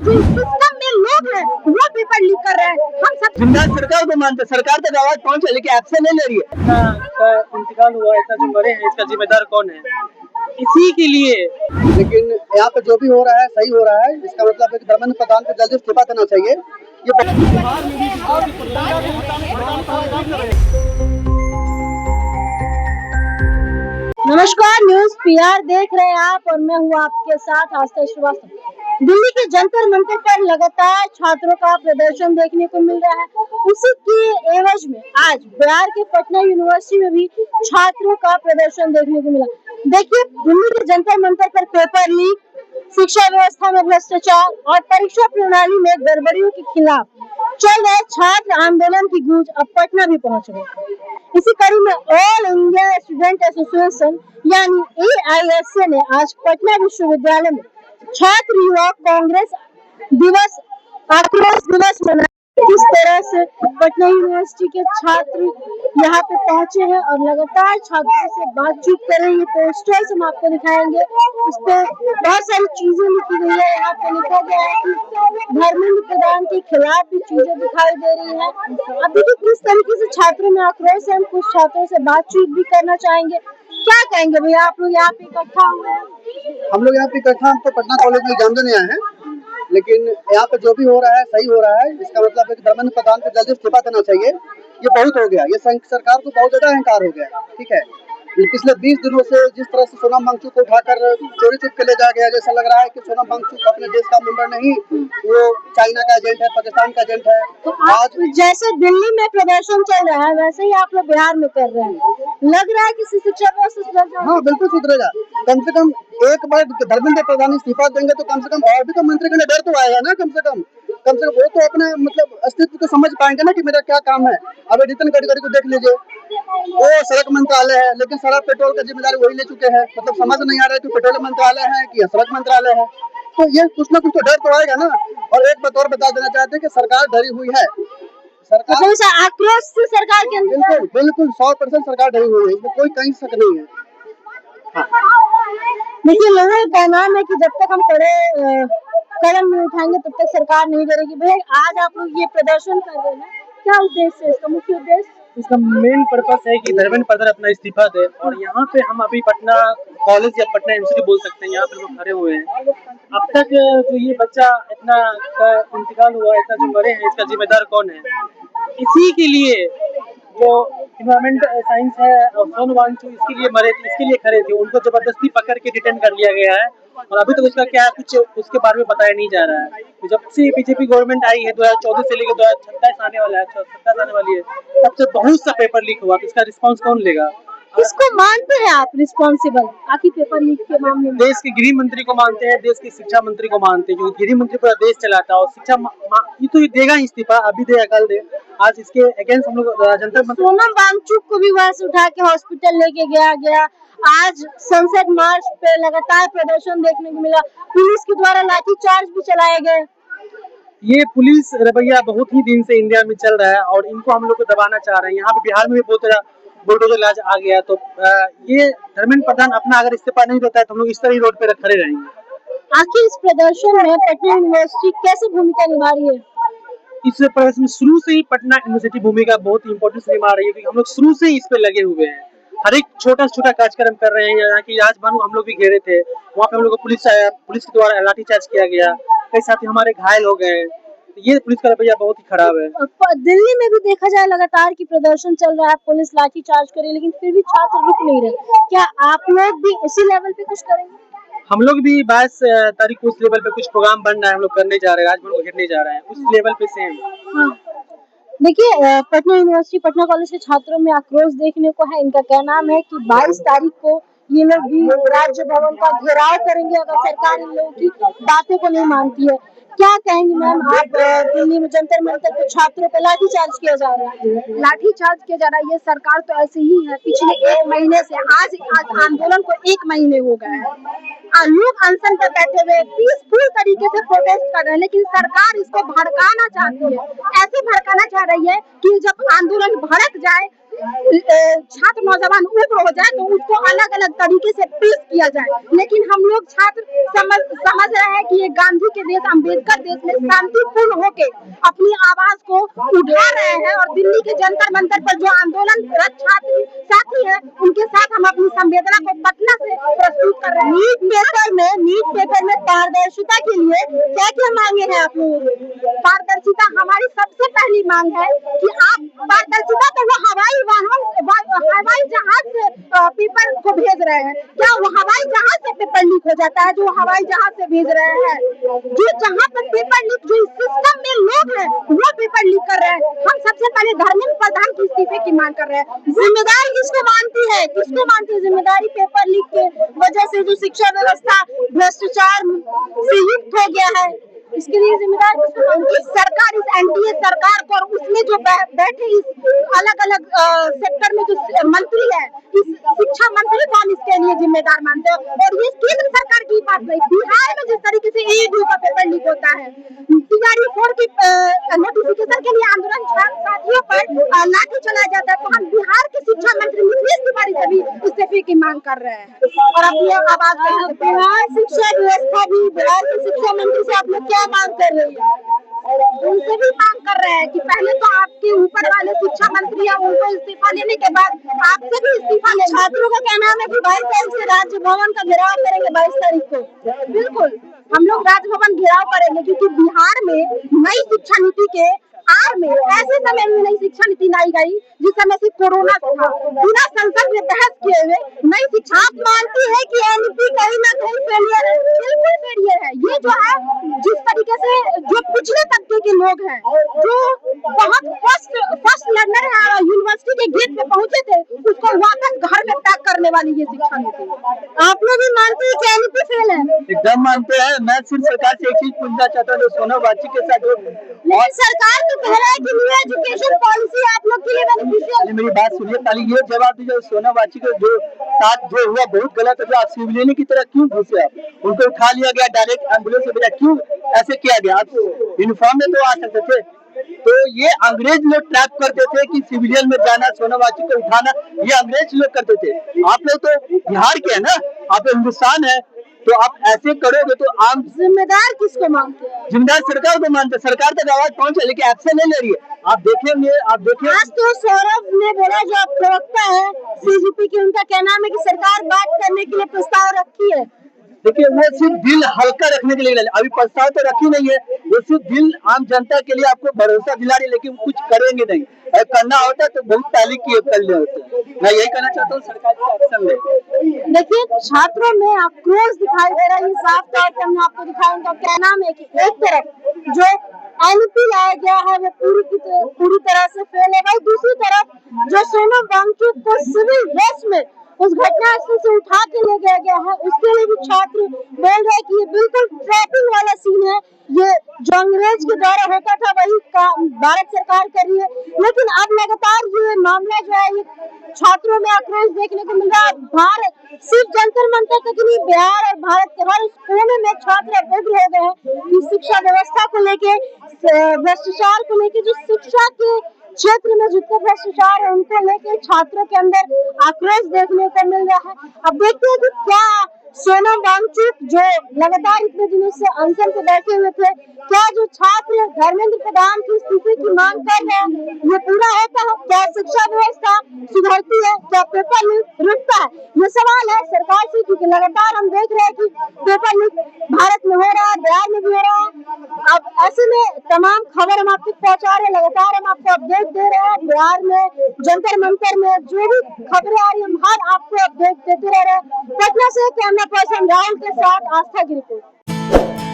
जो सिस्टम में लोग हैं वो पेपर लीक कर रहे हैं। हम सब जिम्मेदार सरकार को मानते, सरकार तक आवाज पहुंचे लेकिन एक्शन नहीं ले रही है। का इंतकाल हुआ, इतना जो मरे हैं, इसका जिम्मेदार कौन है? इसी के लिए लेकिन यहाँ पे जो भी हो रहा है सही हो रहा है। इसका मतलब है कि धर्मेंद्र प्रधान को जल्दी इस्तीफा देना चाहिए। नमस्कार, न्यूज पीआर देख रहे हैं आप और मैं हूँ आपके साथ आस्था श्रीवास्तव। दिल्ली के जंतर मंतर पर लगातार छात्रों का प्रदर्शन देखने को मिल रहा है। उसी के एवज में आज बिहार के पटना यूनिवर्सिटी में भी छात्रों का प्रदर्शन देखने को मिला। देखिए, दिल्ली के जंतर मंतर पर पेपर लीक, शिक्षा व्यवस्था में भ्रष्टाचार और परीक्षा प्रणाली में गड़बड़ियों के खिलाफ चल रहे छात्र आंदोलन की गूंज अब पटना भी पहुंच गई। इसी कड़ी में ऑल इंडिया स्टूडेंट एसोसिएशन यानी AISA ने आज पटना विश्वविद्यालय में छात्र युवा कांग्रेस दिवस आक्रोश दिवस मनाया। किस तरह से पटना यूनिवर्सिटी के छात्र यहाँ पे पहुंचे हैं और लगातार छात्रों से बातचीत कर रहे हैं। पोस्टर्स हम आपको दिखाएंगे, इस पे बहुत सारी चीजें लिखी गई है। यहाँ पे लिखा गया है कि धर्मेंद्र प्रधान के खिलाफ भी चीजें दिखाई दे रही है। अभी भी किस तरीके से छात्रों में आक्रोश है, हम कुछ छात्रों से बातचीत भी करना चाहेंगे। क्या कहेंगे भैया, आप लोग यहाँ पे इकट्ठा हुए हैं? हम लोग यहाँ पे इकट्ठा हम तो पटना कॉलेज में एग्जाम देने आए हैं, लेकिन यहाँ पे जो भी हो रहा है सही हो रहा है। इसका मतलब है कि धर्मेंद्र प्रधान को जल्दी इस्तीफा देना चाहिए। ये बहुत हो गया, ये सरकार को बहुत ज्यादा अहंकार हो गया। ठीक है, पिछले 20 दिनों से जिस तरह से सोनम वांगचुक को उठाकर चोरी चुप के ले जा गया, जैसा लग रहा है कि सोनम वांगचुक अपने देश का मेंबर नहीं, वो चाइना का एजेंट है, पाकिस्तान का एजेंट है। तो आज जैसे दिल्ली में प्रदर्शन चल रहा है वैसे ही आप लोग बिहार में कर रहे हैं। लग रहा है कि शिक्षा व्यवस्था सुधर जाएगी? हाँ, बिल्कुल सुधरेगा। कम से कम एक बार धर्मेंद्र प्रधान इस्तीफा देंगे तो कम से कम और भी तो मंत्री का डर तो आएगा ना। कम से कम वो तो अपने मतलब अस्तित्व को समझ पाएंगे ना कि मेरा क्या काम है। अब नितिन गडकरी को देख लीजिए, वो सड़क मंत्रालय है लेकिन सड़क पेट्रोल का जिम्मेदारी वही ले चुके हैं। मतलब समझ नहीं आ रहा है कि पेट्रोल मंत्रालय है कि सड़क मंत्रालय है। तो ये कुछ ना कुछ तो डर तो आएगा ना। और एक बात और बता देना चाहते हैं कि सरकार डरी हुई है। सरकार आक्रोश से सरकार के अंदर बिल्कुल 100% सरकार डरी हुई है, इसमें कोई कहीं शक नहीं है। देखिए, लोगों का कहना है कि जब तक हम कदम नहीं उठाएंगे तब तक सरकार नहीं करेगी। भैया, आज आप लोग ये प्रदर्शन कर रहे हैं, क्या उद्देश्य है इसका? मुख्य उद्देश्य, इसका मेन पर्पस है कि धर्मेंद्र प्रधान अपना इस्तीफा दे। और यहाँ पे हम अभी पटना कॉलेज या पटना यूनिवर्सिटी बोल सकते हैं, यहाँ पे लोग खड़े हुए हैं। अब तक जो ये बच्चा इतना का इंतकाल हुआ, इतना जो मरे हैं, इसका जिम्मेदार कौन है? इसी के लिए जो इन्वायरमेंट साइंस है और सोनम वांगचुक इसके लिए मरे थे, इसके लिए खड़े थे। उनको जबरदस्ती पकड़ के डिटेन कर लिया गया है और अभी तक उसका क्या कुछ उसके बारे में बताया नहीं जा रहा है। तो जब से बीजेपी गवर्नमेंट आई है 2014 से लेकर 2027 आने वाला है, 27 आने वाली है, तब से बहुत सा पेपर लीक हुआ। तो इसका रिस्पॉन्स कौन लेगा? किसको मानते हैं आप रिस्पॉन्सिबल आखिर पेपर लीक के मामले में? देश के गृह मंत्री को मानते हैं, देश के शिक्षा मंत्री को मानते हैं, क्योंकि गृह मंत्री पूरा देश चलाता है और शिक्षा ये तो देगा ही इस्तीफा, अभी दे या कल दे। आज इसके अगेंस्ट हम लोग जंतर मंतर सोनम वांगचुक को भी वहां से उठा के हॉस्पिटल लेके गया। आज संसद मार्च पे लगातार प्रदर्शन देखने को मिला। पुलिस के द्वारा लाठीचार्ज भी चलाए गए। ये पुलिस रवैया बहुत ही दिन से इंडिया में चल रहा है और इनको हम लोग को दबाना चाह रहे हैं। यहाँ पे बिहार में भी बहुत तरह बुलडोजर राज आ गया। तो ये धर्मेंद्र प्रधान अपना अगर इस्तीफा नहीं देता है तो हम लोग इस तरह ही रोड पे खड़े रहेंगे। आखिर इस प्रदर्शन में पटना यूनिवर्सिटी कैसे भूमिका निभा रही है? इस प्रदर्शन में शुरू से ही पटना यूनिवर्सिटी भूमिका बहुत इंपॉर्टेंस निभा रही है, क्योंकि हम लोग शुरू से ही इस पे लगे हुए हैं। हर एक छोटा से छोटा कार्यक्रम कर रहे हैं। यहाँ की राजभवन हम लोग भी घेरे थे, वहाँ पे हम लोग को पुलिस के द्वारा लाठीचार्ज किया गया, कई साथी हमारे घायल हो गए। ये पुलिस का रवैया बहुत ही खराब है। दिल्ली में भी देखा जाए लगातार की प्रदर्शन चल रहा है, पुलिस लाठीचार्ज करे लेकिन फिर भी छात्र रुक नहीं रहे। क्या आप लोग भी उसी लेवल पे कुछ करेंगे? हम लोग भी 22 तारीख को उस लेवल पे कुछ प्रोग्राम बन रहा है, हम लोग करने जा रहे हैं, राजभवन को घेरने जा रहे हैं उस लेवल पे सेम। हाँ। देखिए, पटना यूनिवर्सिटी पटना कॉलेज के छात्रों में आक्रोश देखने को है। इनका कहना है कि 22 तारीख को ये लोग भी राज्य भवन का घेराव करेंगे अगर सरकार इन लोगों की बातों को नहीं मानती है। क्या कहेंगी मैम आप? दिल्ली में जंतर मंतर पे छात्रों पे लाठीचार्ज किया जा रहा है। लाठीचार्ज किया जा रहा है। ये सरकार तो ऐसे ही है पिछले 1 महीने से। आज आंदोलन को 1 महीने हो गए हैं। लोग अनशन पर बैठे हुए पीसफुल तरीके से प्रोटेस्ट कर रहे हैं, लेकिन सरकार इसको भड़काना चाहती है। ऐसे भड़काना चाह रही है कि जब आंदोलन भड़क जाए छात्र नौजवान उग्र हो जाए तो उसको अलग अलग तरीके से पेश किया जाए, लेकिन हम लोग छात्र समझ रहे हैं कि ये गांधी के देश, अम्बेडकर देश में शांतिपूर्ण होके अपनी आवाज को उठा रहे हैं और दिल्ली के जंतर मंतर पर जो आंदोलनरत छात्र साथी है उनके साथ हम अपनी संवेदना को पटना से प्रस्तुत कर रहे हैं। नीट पेपर में पारदर्शिता के लिए क्या क्या मांगे हैं आप लोगों की? पारदर्शिता हमारी सबसे पहली मांग है कि आप पारदर्शिता तो वो हवाई जहाज से पेपर को भेज रहे हैं, क्या वो हवाई जहाज से पेपर लीक हो जाता है? जो हवाई जहाज से भेज रहे हैं, जो जहाँ पर पेपर लीक जो सिस्टम में लोग हैं वो पेपर लीक कर रहे हैं। हम सबसे पहले धर्मेंद्र प्रधान के इस्तीफे की मांग कर रहे हैं। जिम्मेदारी किसको मानती है जिम्मेदारी? पेपर लीक के वजह से जो शिक्षा व्यवस्था भ्रष्टाचार से युक्त हो गया है, इसके लिए जिम्मेदार किसको मानती है? सरकार, इस एनडीए सरकार को और उसमें जो बैठे इस अलग अलग सेक्टर में जो मंत्री है, इस शिक्षा मंत्री को हम इसके लिए जिम्मेदार मानते हैं। और ये केंद्र सरकार की बात नहीं, बिहार में जिस तरीके से ईडीयू का पेपर लीक होता है, TRE-4 की नोटिफिकेशन के लिए आंदोलन साथियों पर लाठी चलाया जाता है, तो हम बिहार के शिक्षा मंत्री नीतीश तिवारी से भी इस्तीफे की मांग कर रहे हैं और अपनी आवाज बिहार शिक्षा व्यवस्था भी, बिहार के शिक्षा मंत्री से आप लोग क्या मांग कर रही है? उनसे भी मांग कर रहे हैं कि पहले तो आपके ऊपर वाले शिक्षा मंत्री हैं, उनको इस्तीफा लेने के बाद आपसे भी इस्तीफा लें। छात्रों का कहना है कि 22 तारीख से राजभवन का घेराव करेंगे। 22 तारीख को बिल्कुल हम लोग राजभवन घेराव करेंगे, क्योंकि बिहार में नई शिक्षा नीति के आड़ में ऐसे समय में नई शिक्षा नीति लाई गई जिस समय से कोरोना था, बिना संसद में बहस किए हुए नई शिक्षा। आप मानती है कि एनईपी कहीं ना कहीं फेलियर है? बिल्कुल फेलियर है। ये जो है जिस तरीके से जो पिछले तबके के लोग हैं, जो बहुत फर्स्ट लर्नर है और यूनिवर्सिटी के गेट पे पहुंचे थे, उसको वापस घर में पैक करने वाली ये शिक्षा नीति। आप लोग भी मानते हैं कि एनईपी फेल है? एकदम मानते हैं। मैं सिर्फ सरकार से एक चीज पूछना चाहता हूँ, जो सोनम वाची के साथ लेकिन सरकार तो कह रहा है कि न्यू एजुकेशन पॉलिसी आप लोग के लिए बेनिफिशियल। मेरी बात सुनिए, पहले ये जवाब दीजिए, सोनम वाची के जो साथ जो हुआ बहुत गलत है। जो आप सिविलियन की तरह क्यों घुसे? आप उनको उठा लिया गया, डायरेक्ट एम्बुलेंस से भेजा, क्यों ऐसे किया गया? आप यूनिफॉर्म में तो आ सकते थे। तो ये अंग्रेज लोग ट्रैप करते थे कि सिविलियन में जाना, सोनम वाची को उठाना, ये अंग्रेज लोग करते थे। आप लोग तो बिहार के है ना, आप हिंदुस्तान है, तो आप ऐसे करोगे तो आम जिम्मेदार किसको मानते हैं? जिम्मेदार सरकार को मानते। सरकार तक आवाज पहुंचे लेकिन एक्शन नहीं ले रही है। आप देखेंगे आज तो सौरभ ने बोला, जो प्रवक्ता है सीजीपी की, उनका कहना है कि सरकार बात करने के लिए प्रस्ताव रखी है। देखिए, वो सिर्फ दिल हल्का रखने के लिए, अभी प्रस्ताव तो रखी नहीं है। वो सिर्फ दिल आम जनता के लिए आपको भरोसा दिला रही है, लेकिन कुछ करेंगे नहीं। अगर करना होता तो बहुत पहले किए कर ले होते। मैं यही कहना चाहता हूँ, सरकार का एक्शन ले। देखिए, छात्रों में आक्रोश दिखाई दे रहा है। साफ तौर पर हम आपको दिखाएं, उनका कहना है कि एक तरफ जो एनईपी लाया गया है वो पूरी तरह से फेल है, दूसरी तरफ जो सोनम वांगचुक को सिविल ड्रेस में उस घटना स्थल से उठा के ले गया है, उसके लिए भी छात्र बोल रहे हैं कि ये बिल्कुल ट्रैपिंग वाला सीन है। ये जो अंग्रेज के द्वारा होता था वही भारत सरकार कर रही है। लेकिन अब लगातार ये मामला जो है, ये छात्रों में आक्रोश देखने को मिल रहा है। भारत सिर्फ जंतर मंतर तक नहीं, बिहार और भारत के हर कोने में छात्र उग्र हो गए हैं। शिक्षा व्यवस्था को लेके, भ्रष्टाचार को लेके, जो शिक्षा के क्षेत्र में जितने भ्रष्टाचार है उनको लेकर छात्रों के अंदर आक्रोश देखने को मिल रहा है। अब देखते हैं कि क्या सोनम वांगचुक, जो लगातार इतने दिनों से अनशन पे बैठे हुए थे, क्या जो छात्र धर्मेंद्र प्रधान की इस्तीफे की मांग कर रहे हैं ये पूरा होता है? क्या शिक्षा व्यवस्था सुधरती है? क्या पेपर लीक रुकता है? ये सवाल है सरकार से, क्योंकि लगातार हम देख रहे हैं कि पेपर लीक भारत में हो रहा है, बिहार में भी हो रहा है। अब ऐसे में तमाम खबर हम आप तक पहुँचा रहे हैं, लगातार हम आपको अपडेट दे रहे हैं। बिहार में जंतर मंतर में जो भी खबरें आ रही है, हम हर आपको अपडेट देते रह रहे हैं। पटना से कैमरा पर्सन राहुल के साथ आस्था की रिपोर्ट।